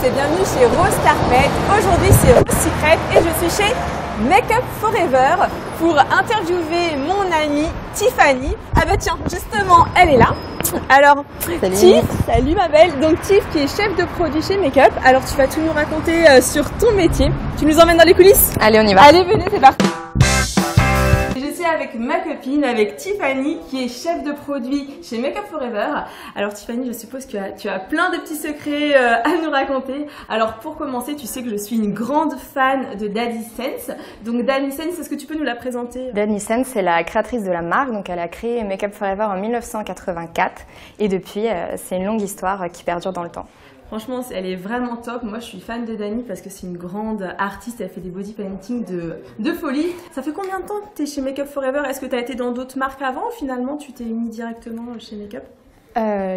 et bienvenue chez Rose Carpet. Aujourd'hui c'est Rose Secret et je suis chez Make-up Forever pour interviewer mon amie Tiffany. Ah bah tiens, justement, elle est là. Alors, salut. Tiff, salut ma belle. Donc Tiff qui est chef de produit chez Make-up. Alors tu vas tout nous raconter sur ton métier. Tu nous emmènes dans les coulisses? Allez, on y va. Allez, venez, c'est parti. Je suis avec ma copine, avec Tiffany, qui est chef de produit chez Make-up Forever. Alors Tiffany, je suppose que tu as plein de petits secrets à nous raconter. Alors pour commencer, tu sais que je suis une grande fan de Dani Sense. Donc Dani Sense, est-ce que tu peux nous la présenter? Dani Sense, c'est la créatrice de la marque. Donc elle a créé Make-up Forever en 1984. Et depuis, c'est une longue histoire qui perdure dans le temps. Franchement, elle est vraiment top. Moi, je suis fan de Dani parce que c'est une grande artiste. Elle fait des body painting de folie. Ça fait combien de temps que tu es chez Make-up Forever? Est-ce que tu as été dans d'autres marques avant ou finalement tu t'es mis directement chez Make-up?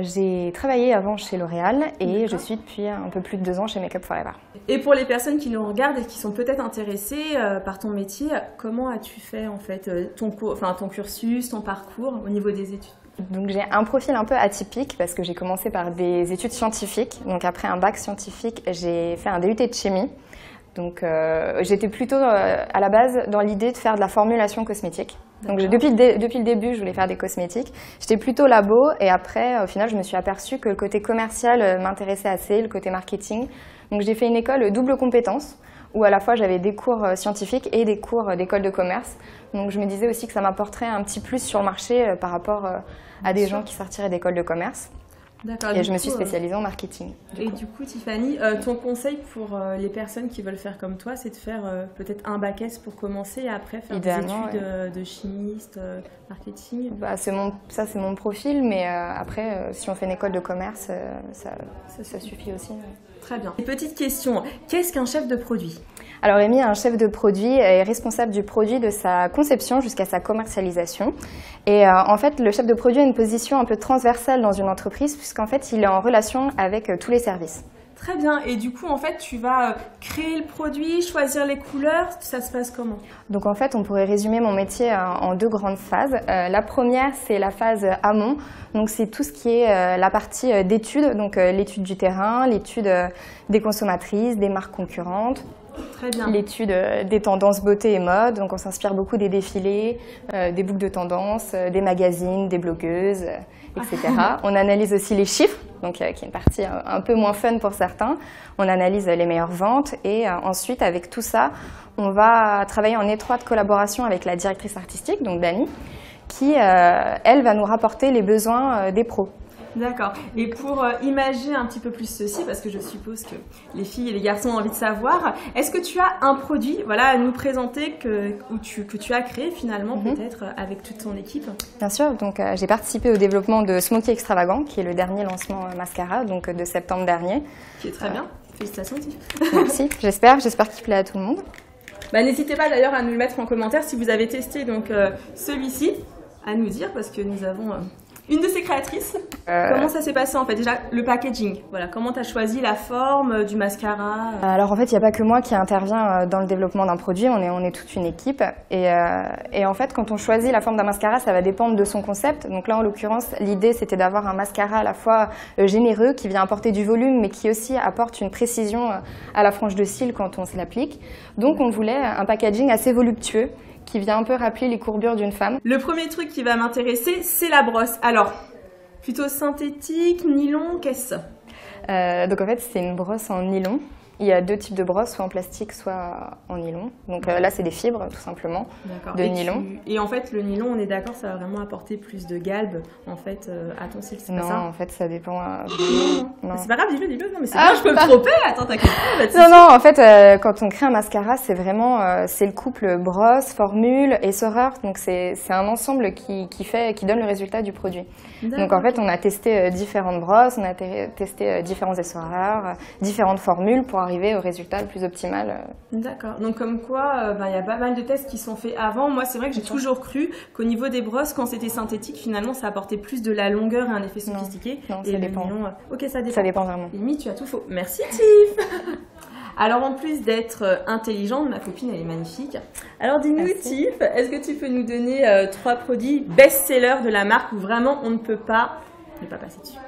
J'ai travaillé avant chez L'Oréal et je suis depuis un peu plus de 2 ans chez Make-up Forever. Et pour les personnes qui nous regardent et qui sont peut-être intéressées par ton métier, comment as-tu fait en fait ton cursus, ton parcours au niveau des études? Donc j'ai un profil un peu atypique parce que j'ai commencé par des études scientifiques. Donc après un bac scientifique, j'ai fait un DUT de chimie. Donc j'étais plutôt à la base dans l'idée de faire de la formulation cosmétique. Donc depuis le début, je voulais faire des cosmétiques. J'étais plutôt labo et après, au final, je me suis aperçue que le côté commercial m'intéressait assez, le côté marketing. Donc j'ai fait une école double compétence où à la fois j'avais des cours scientifiques et des cours d'école de commerce. Donc je me disais aussi que ça m'apporterait un petit plus sur le marché par rapport à des gens qui sortiraient d'école de commerce. Et je me suis spécialisée en marketing. Et du coup, Tiffany, ton conseil pour les personnes qui veulent faire comme toi, c'est de faire peut-être un bac S pour commencer et après faire des études de chimiste, marketing. Bah, ça, c'est mon profil, mais après, si on fait une école de commerce, ça suffit aussi. Très bien. Petite question, qu'est-ce qu'un chef de produit? Alors Amy, un chef de produit est responsable du produit de sa conception jusqu'à sa commercialisation. Et en fait, le chef de produit a une position un peu transversale dans une entreprise puisqu'en fait, il est en relation avec tous les services. Très bien. Et du coup, en fait, tu vas créer le produit, choisir les couleurs, ça se passe comment? Donc en fait, on pourrait résumer mon métier en 2 grandes phases. La première, c'est la phase amont. Donc c'est tout ce qui est la partie d'études, donc l'étude du terrain, l'étude des consommatrices, des marques concurrentes. Très bien. L'étude des tendances beauté et mode, donc on s'inspire beaucoup des défilés, des books de tendance, des magazines, des blogueuses, etc. On analyse aussi les chiffres, donc qui est une partie un peu moins fun pour certains. On analyse les meilleures ventes et ensuite avec tout ça, on va travailler en étroite collaboration avec la directrice artistique, donc Dani, qui elle va nous rapporter les besoins des pros. D'accord. Et pour imaginer un petit peu plus ceci, parce que je suppose que les filles et les garçons ont envie de savoir, est-ce que tu as un produit à nous présenter que tu as créé finalement peut-être avec toute ton équipe? Bien sûr, donc j'ai participé au développement de Smoky Extravagant, qui est le dernier lancement mascara, donc de septembre dernier. Qui est très bien. Félicitations Tiff. Merci, j'espère qu'il plaît à tout le monde. Bah, n'hésitez pas d'ailleurs à nous le mettre en commentaire si vous avez testé donc celui-ci, à nous dire parce que nous avons... une de ses créatrices. Comment ça s'est passé en fait? Déjà, le packaging. Voilà, comment tu as choisi la forme du mascara? Alors en fait, il n'y a pas que moi qui intervient dans le développement d'un produit, on est toute une équipe. Et en fait, quand on choisit la forme d'un mascara, ça va dépendre de son concept. Donc là, en l'occurrence, l'idée, c'était d'avoir un mascara à la fois généreux, qui vient apporter du volume, mais qui aussi apporte une précision à la frange de cils quand on se l'applique. Donc on voulait un packaging assez voluptueux, qui vient un peu rappeler les courbures d'une femme. Le premier truc qui va m'intéresser, c'est la brosse. Alors, plutôt synthétique, nylon, qu'est-ce? Donc en fait, c'est une brosse en nylon. Il y a 2 types de brosses, soit en plastique, soit en nylon. Donc là, c'est des fibres, tout simplement, de nylon. Et en fait, le nylon, on est d'accord, ça va vraiment apporter plus de galbe, en fait, à ton cil, c'est pas ça? Non, en fait, ça dépend... Non. C'est pas grave, dis-le, non, mais c'est pas, je peux me tromper, attends, t'inquiète pas. Non, en fait, quand on crée un mascara, c'est vraiment, c'est le couple brosse, formule, essoreur, donc c'est un ensemble qui donne le résultat du produit. Donc en fait, on a testé différentes brosses, on a testé différents essoreurs, différentes formules pour arriver au résultat le plus optimal. D'accord. Donc comme quoi, y a pas mal de tests qui sont faits avant. Moi, c'est vrai que j'ai toujours cru qu'au niveau des brosses, quand c'était synthétique, finalement, ça apportait plus de la longueur et un effet sophistiqué. Non, ça dépend. Ok, ça dépend. Ça dépend vraiment. Limite, tu as tout faux. Merci, Tiff. Alors, en plus d'être intelligente, ma copine, elle est magnifique. Alors, dis-nous, Tiff, est-ce que tu peux nous donner 3 produits best-sellers de la marque où vraiment on ne peut pas passer dessus?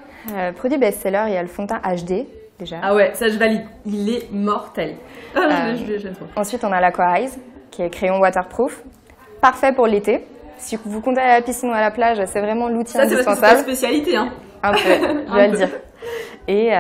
Produit best-seller, il y a le fond de teint HD. déjà. Ah ouais, ça je valide. Il est mortel. J'aime trop. Ensuite, on a l'Aqua Eyes, qui est crayon waterproof. Parfait pour l'été. Si vous comptez aller à la piscine ou à la plage, c'est vraiment l'outil indispensable. Ça, c'est parce que c'est ta spécialité, hein. Un peu, je vais le dire. Et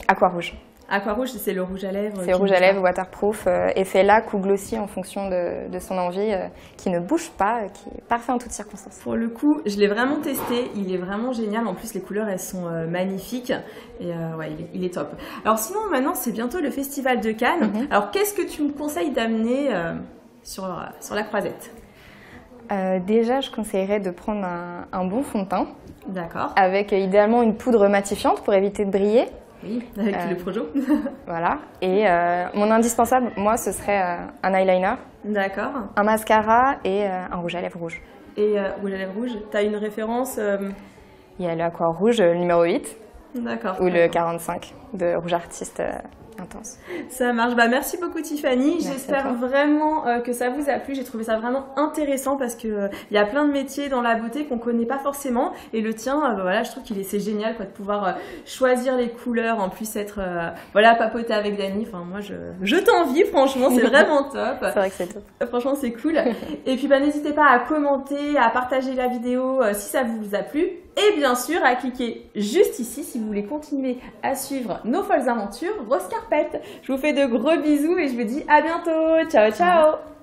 Aqua Rouge. Aqua Rouge, c'est le rouge à lèvres. C'est rouge à lèvres, waterproof, effet lac ou glossy en fonction de son envie, qui ne bouge pas, qui est parfait en toutes circonstances. Pour le coup, je l'ai vraiment testé, il est vraiment génial. En plus, les couleurs, elles sont magnifiques. Et ouais, il est top. Alors sinon, maintenant, c'est bientôt le Festival de Cannes. Alors, qu'est-ce que tu me conseilles d'amener sur la croisette? Déjà, je conseillerais de prendre un bon fond de teint. D'accord. Avec idéalement une poudre matifiante pour éviter de briller. Oui, avec le Projo. Voilà. Et mon indispensable, moi, ce serait un eyeliner. D'accord. Un mascara et un rouge à lèvres rouge. Et rouge à lèvres rouge, tu as une référence Il y a l'Aqua Rouge, le numéro 8. D'accord. Ou le 45 de Rouge Artiste Intense. Ça marche. Bah, merci beaucoup Tiffany. J'espère vraiment que ça vous a plu. J'ai trouvé ça vraiment intéressant parce que il y a plein de métiers dans la beauté qu'on connaît pas forcément. Et le tien, voilà, je trouve c'est génial quoi, de pouvoir choisir les couleurs, en plus être voilà, papoter avec Dani. Enfin moi je t'envie franchement, c'est vraiment top. C'est vrai que c'est top. Franchement c'est cool. Et puis bah n'hésitez pas à commenter, à partager la vidéo si ça vous a plu. Et bien sûr, à cliquer juste ici si vous voulez continuer à suivre nos folles aventures Rose Carpette. Je vous fais de gros bisous et je vous dis à bientôt. Ciao, ciao!